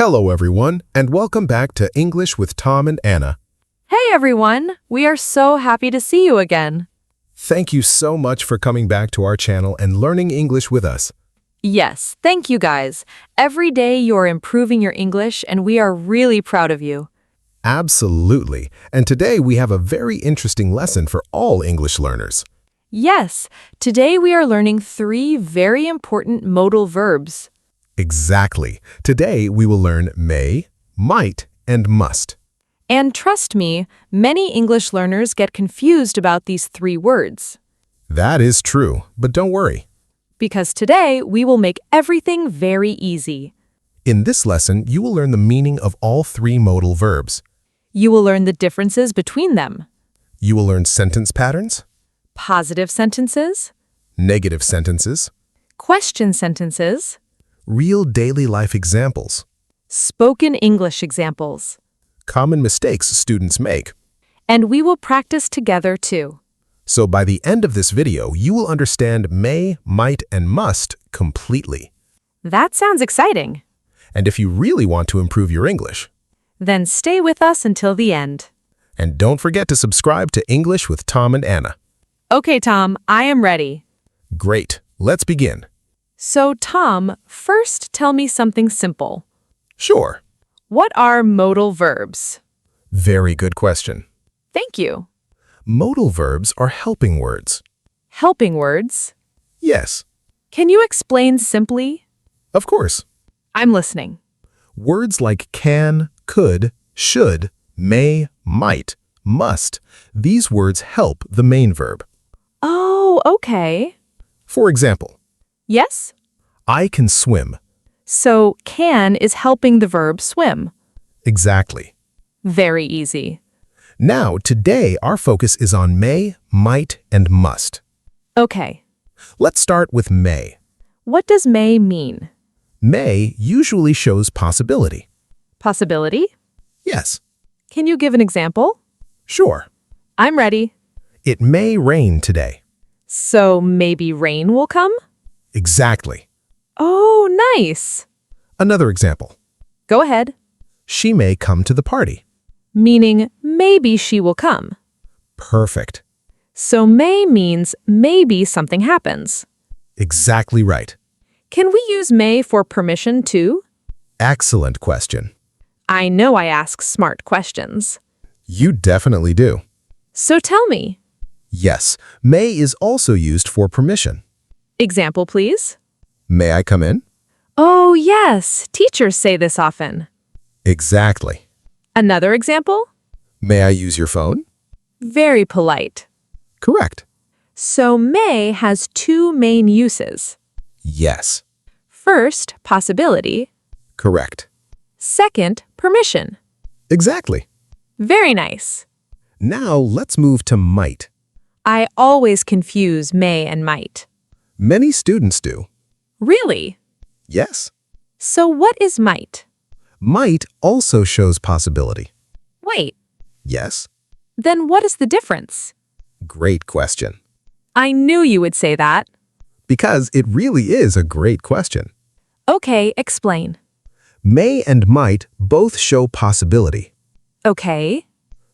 Hello, everyone, and welcome back to English with Tom and Anna. Hey everyone! We are so happy to see you again. Thank you so much for coming back to our channel and learning English with us. Yes, thank you guys. Every day you're improving your English and we are really proud of you. Absolutely. And today we have a very interesting lesson for all English learners. Yes, today we are learning 3 very important modal verbs. Exactly. Today we will learn may, might, and must. And trust me, many English learners get confused about these 3 words. That is true, but don't worry. Because today we will make everything very easy. In this lesson, you will learn the meaning of all 3 modal verbs. You will learn the differences between them. You will learn sentence patterns, Positive sentences, negative sentences, question sentences, real daily life examples, spoken English examples. common mistakes students make. And we will practice together too. So by the end of this video, you will understand may, might, and must completely. That sounds exciting. And if you really want to improve your English, Then stay with us until the end. and don't forget to subscribe to English with Tom and Anna. Okay, Tom, I am ready. Great, let's begin. So, Tom, first tell me something simple. Sure, What are modal verbs? very good question. Thank you. Modal verbs are helping words. Helping words. Yes, Can you explain simply? of course. I'm listening. Words like can, could, should, may, might, must, these words help the main verb. Oh, okay. For example, Yes? I can swim. So, can is helping the verb swim. Exactly. Very easy. Now, today, our focus is on may, might, and must. Okay. Let's start with may. What does may mean? May usually shows possibility. Possibility? Yes, Can you give an example? sure. I'm ready. It may rain today. So maybe rain will come? Exactly. Oh, nice. Another example. Go ahead. She may come to the party. Meaning maybe she will come. Perfect. So may means maybe something happens. Exactly right. Can we use may for permission too? Excellent question. I know I ask smart questions. You definitely do. So tell me. Yes, may is also used for permission. Example, please. May I come in? Oh, yes. Teachers say this often. Exactly. Another example? May I use your phone? Very polite. Correct. So may has 2 main uses. Yes. First, possibility. Correct. Second, permission. Exactly. Very nice. Now let's move to might. I always confuse may and might. Many students do. Really? Yes. So what is might? Might also shows possibility. Wait, Yes. then what is the difference? Great question. I knew you would say that. Because it really is a great question. Okay, explain. May and might both show possibility, Okay,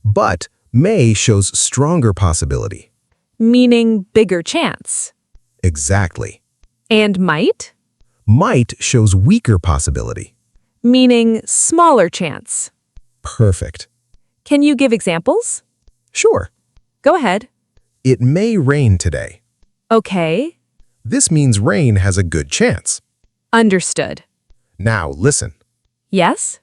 but may shows stronger possibility. meaning bigger chance. Exactly. And might? Might shows weaker possibility. Meaning smaller chance. Perfect. Can you give examples? Sure. Go ahead. It may rain today. Okay, This means rain has a good chance. understood. Now listen. Yes?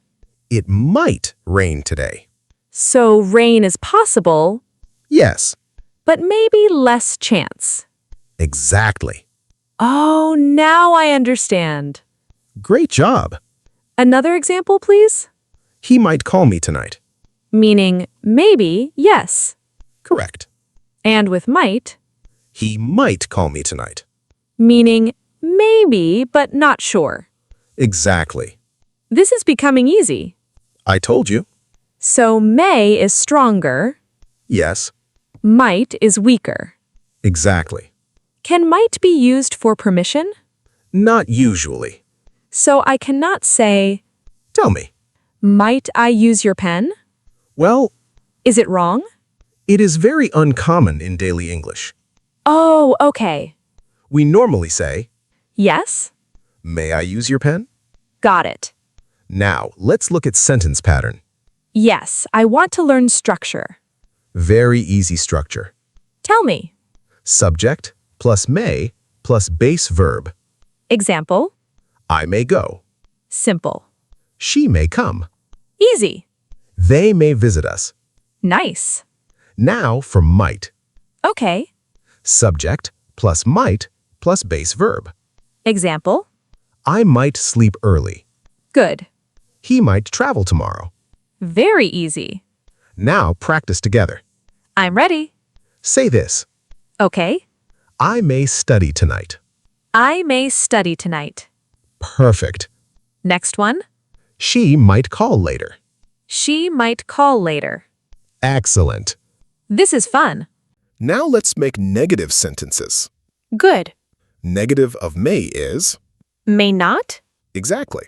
It might rain today. So rain is possible, Yes, but maybe less chance. exactly. Oh, now I understand. Great job. Another example, please? He might call me tonight. Meaning maybe, yes. Correct. And with might, He might call me tonight. meaning maybe, but not sure. Exactly. This is becoming easy. I told you. So may is stronger, Yes, might is weaker. exactly. Can might be used for permission? Not usually. So I cannot say, Tell me. Might I use your pen? Well, Is it wrong? it is very uncommon in daily English. Oh, okay. We normally say, Yes? may I use your pen? Got it. Now, let's look at sentence pattern. Yes, I want to learn structure. Very easy structure. Tell me. Subject plus may plus base verb. Example? I may go. Simple. She may come. Easy. They may visit us. Nice. Now for might. Okay. Subject plus might plus base verb. Example? I might sleep early. Good. He might travel tomorrow. Very easy. Now practice together. I'm ready. Say this. Okay. I may study tonight. I may study tonight. Perfect. Next one. She might call later. She might call later. Excellent. This is fun. Now let's make negative sentences. Good. Negative of may is May not? exactly.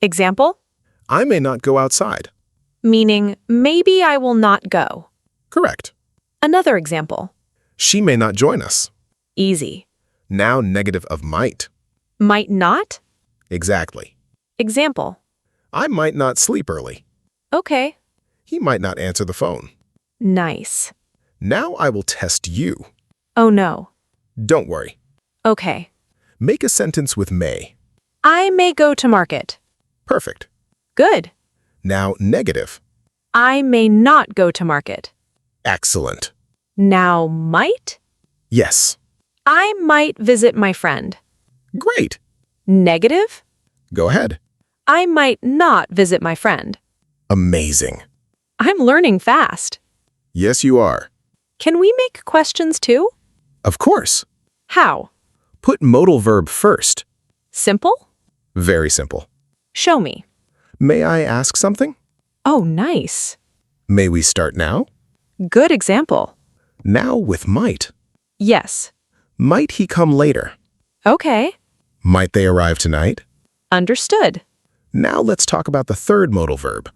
Example? I may not go outside. Meaning, maybe I will not go. Correct. Another example. She may not join us. Easy. Now negative of might. Might not? Exactly. Example. I might not sleep early. Okay. He might not answer the phone. Nice. Now I will test you. Oh no. Don't worry. Okay. Make a sentence with may. I may go to market. Perfect. Good. Now negative. I may not go to market. Excellent. Now might? Yes. I might visit my friend. Great. Negative? Go ahead. I might not visit my friend. Amazing. I'm learning fast. Yes, you are. Can we make questions too? Of course. How? Put modal verb first. Simple? Very simple. Show me. May I ask something? Oh, nice. May we start now? Good example. Now with might. Yes. Might he come later? Okay. Might they arrive tonight? Understood. Now let's talk about the third modal verb.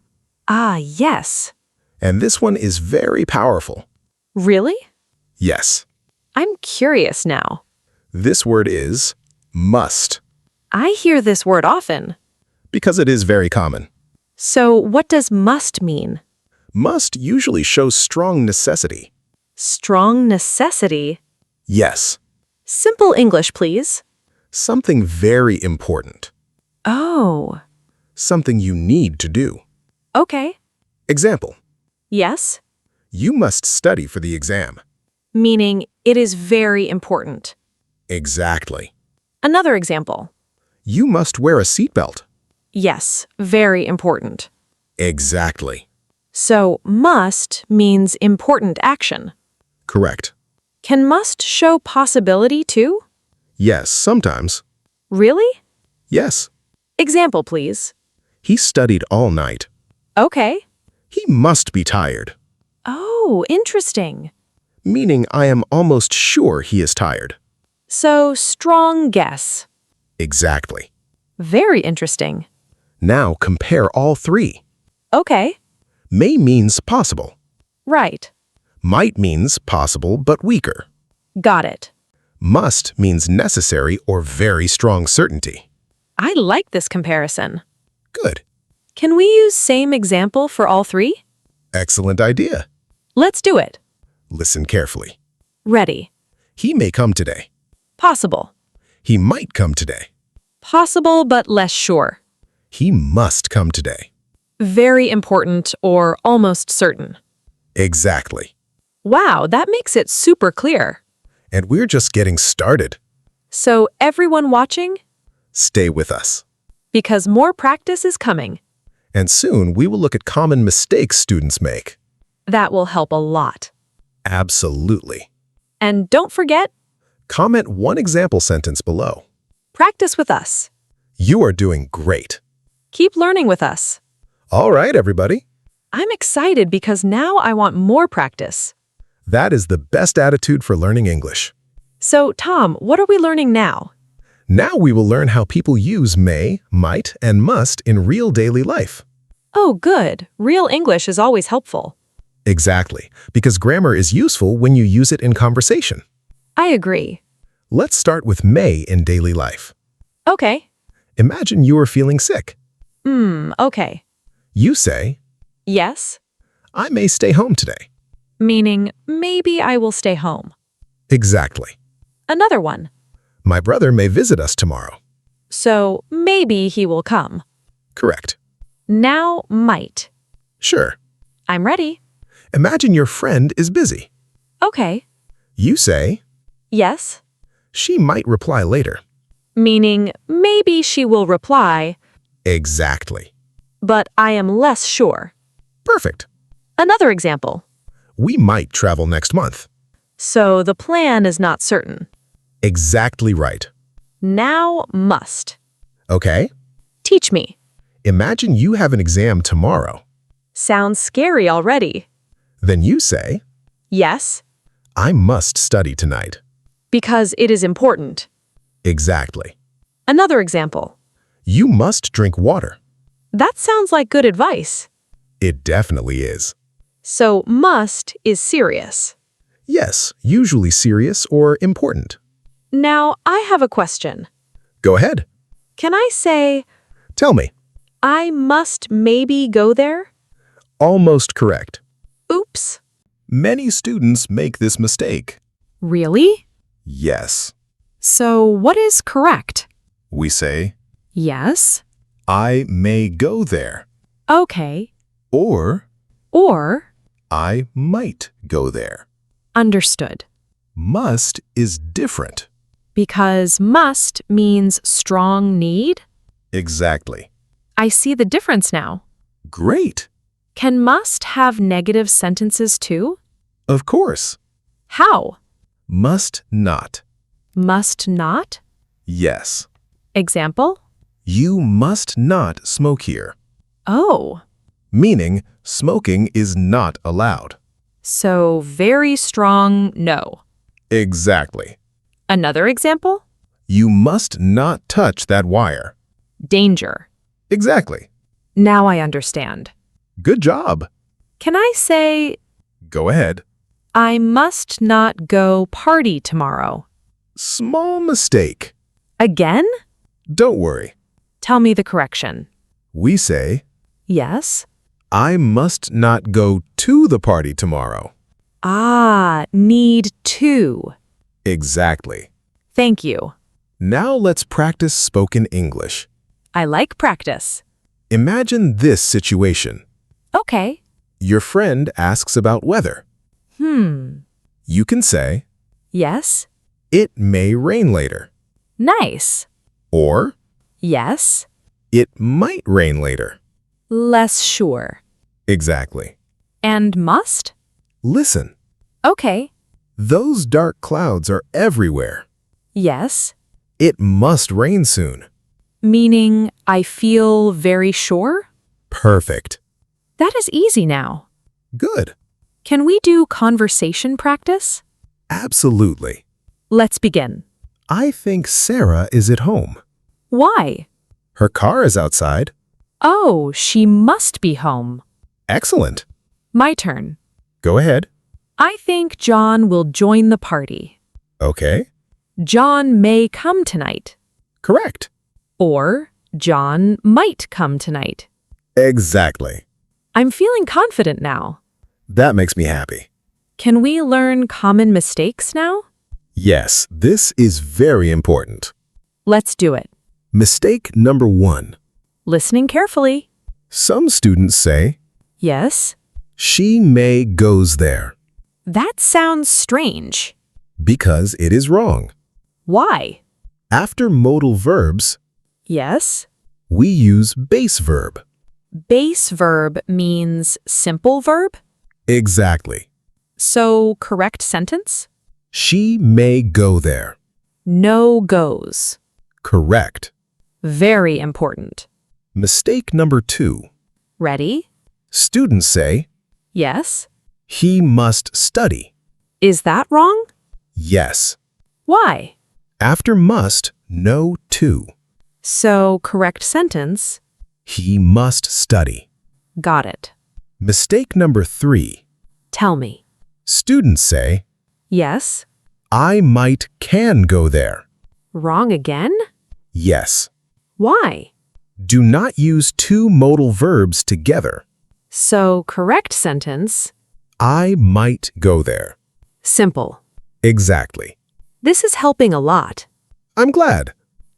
Ah, yes. And this one is very powerful. Really? Yes. I'm curious now. This word is must, I hear this word often. because it is very common. So what does must mean? Must usually shows strong necessity. Strong necessity? Yes. Simple English, please. Something very important. Oh. Something you need to do. Okay. Example. Yes? You must study for the exam. Meaning it is very important. Exactly. Another example. You must wear a seatbelt. Yes, very important. Exactly. So must means important action. Correct. Can must show possibility too? Yes, sometimes. Really? Yes. Example, please. He studied all night. Okay. He must be tired. Oh, interesting. Meaning I am almost sure he is tired. So strong guess. Exactly. Very interesting. Now compare all three. Okay. May means possible. Right. Might means possible but weaker. Got it. Must means necessary or very strong certainty. I like this comparison. Good. Can we use same example for all three? Excellent idea. Let's do it. Listen carefully. Ready. He may come today. Possible. He might come today. Possible but less sure. He must come today. Very important or almost certain. Exactly. Wow, that makes it super clear. And we're just getting started. So everyone watching? Stay with us. Because more practice is coming. And soon we will look at common mistakes students make. That will help a lot. Absolutely. And don't forget, Comment one example sentence below. practice with us. You are doing great. Keep learning with us. All right, everybody. I'm excited because now I want more practice. That is the best attitude for learning English. So, Tom, what are we learning now? Now we will learn how people use may, might, and must in real daily life. Oh, good. Real English is always helpful. Exactly, because grammar is useful when you use it in conversation. I agree. Let's start with may in daily life. Okay. Imagine you are feeling sick. Okay. You say, Yes, I may stay home today. meaning maybe I will stay home. Exactly. Another one. My brother may visit us tomorrow. So maybe he will come. Correct. Now might. Sure. I'm ready. Imagine your friend is busy. Okay. You say, Yes, she might reply later. meaning maybe she will reply, Exactly. but I am less sure. Perfect. Another example. We might travel next month. So the plan is not certain. Exactly right. Now must. Okay. Teach me. Imagine you have an exam tomorrow. Sounds scary already. Then you say, Yes, I must study tonight. because it is important. Exactly. Another example. You must drink water. That sounds like good advice. It definitely is. So must is serious. Yes, usually serious or important. Now I have a question. Go ahead. Can I say, Tell me. I must maybe go there? Almost correct. Oops. Many students make this mistake. Really? Yes. So what is correct? We say, Yes. I may go there. Okay. Or, Or I might go there. understood. Must is different. Because must means strong need? Exactly. I see the difference now. Great. Can must have negative sentences too? Of course. How? Must not. Must not? Yes. Example? You must not smoke here. Oh, Meaning, smoking is not allowed. so very strong no. Exactly. Another example? You must not touch that wire. Danger. Exactly. Now I understand. Good job. Can I say, Go ahead. I must not go party tomorrow? Small mistake. Again? Don't worry. Tell me the correction. We say, Yes? I must not go to the party tomorrow. Ah, need to. Exactly. Thank you. Now let's practice spoken English. I like practice. Imagine this situation. Okay. Your friend asks about weather. You can say, Yes? it may rain later. Nice. Or, Yes? it might rain later. Less sure. Exactly. And must? Listen, Okay. those dark clouds are everywhere. Yes. It must rain soon. Meaning I feel very sure? Perfect. That is easy now. Good. Can we do conversation practice? Absolutely. Let's begin. I think Sarah is at home. Why? Her car is outside. Oh, she must be home. Excellent. My turn. Go ahead. I think John will join the party. Okay. John may come tonight. Correct. Or John might come tonight. Exactly. I'm feeling confident now. That makes me happy. Can we learn common mistakes now? Yes, this is very important. Let's do it. Mistake number 1. Listening carefully. Some students say, Yes? she may goes there, That sounds strange. because it is wrong. Why? After modal verbs, Yes? we use base verb. Base verb means simple verb? Exactly. So correct sentence? She may go there. No goes. Correct. Very important. Mistake number 2. Ready? Students say, Yes? he must study. Is that wrong? Yes. Why? After must, no to. So, correct sentence. He must study. Got it. Mistake number 3. Tell me. Students say, Yes? I might can go there. Wrong again? Yes. Why? Do not use two modal verbs together. So, correct sentence. I might go there. Simple. Exactly. This is helping a lot. I'm glad.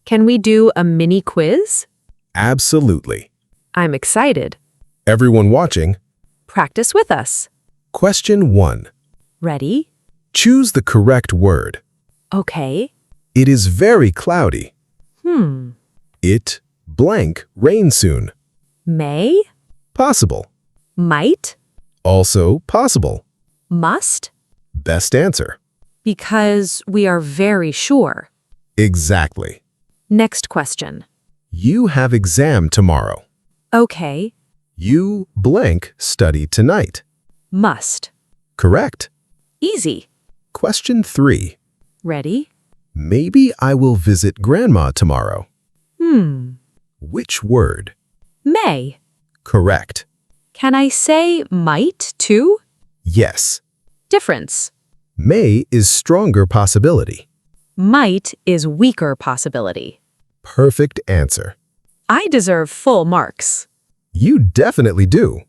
Can we do a mini quiz? Absolutely. I'm excited. Everyone watching, Practice with us. question 1. Ready? Choose the correct word. Okay. It is very cloudy. Hmm. It blank rain soon. May? Possible. Might? Also possible. Must? Best answer. Because we are very sure. Exactly. Next question. You have exam tomorrow. Okay. You blank study tonight. Must. Correct. Easy. Question 3. Ready? Maybe I will visit grandma tomorrow. Which word? May. Correct. Can I say might too? Yes. Difference. May is stronger possibility. Might is weaker possibility. Perfect answer. I deserve full marks. You definitely do.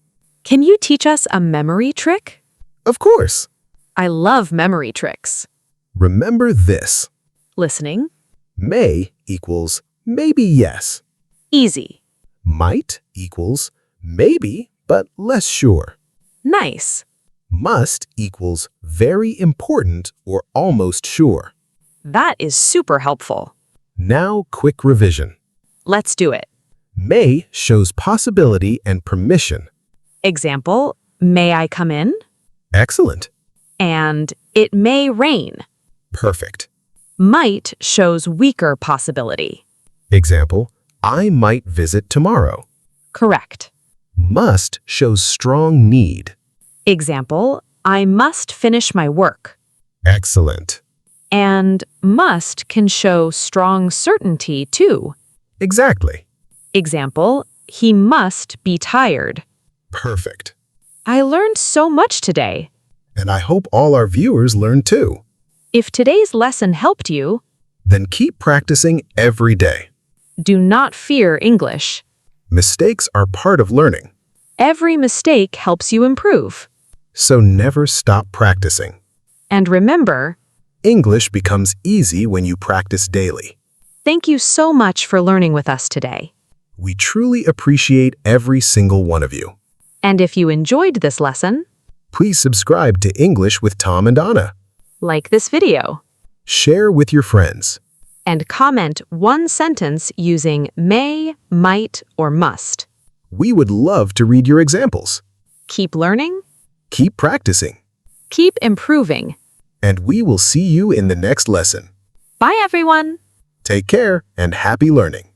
Can you teach us a memory trick? Of course. I love memory tricks. Remember this. Listening? May equals maybe yes. Easy. Might equals maybe but less sure. Nice. Must equals very important or almost sure. That is super helpful. Now quick revision. Let's do it. May shows possibility and permission. Example, may I come in? Excellent. And it may rain. Perfect. Might shows weaker possibility. Example, I might visit tomorrow. Correct. Must shows strong need. Example, I must finish my work. Excellent. And must can show strong certainty too. Exactly. Example, he must be tired. Perfect. I learned so much today. And I hope all our viewers learn too. If today's lesson helped you, Then keep practicing every day. do not fear English. Mistakes are part of learning, Every mistake helps you improve. so never stop practicing. And remember, English becomes easy when you practice daily. thank you so much for learning with us today. We truly appreciate every single one of you. And if you enjoyed this lesson, Please subscribe to English with Tom and Anna. like this video Share with your friends. and comment one sentence using may, might, or must. We would love to read your examples. Keep learning, Keep practicing, keep improving. and we will see you in the next lesson. Bye, everyone! Take care and happy learning.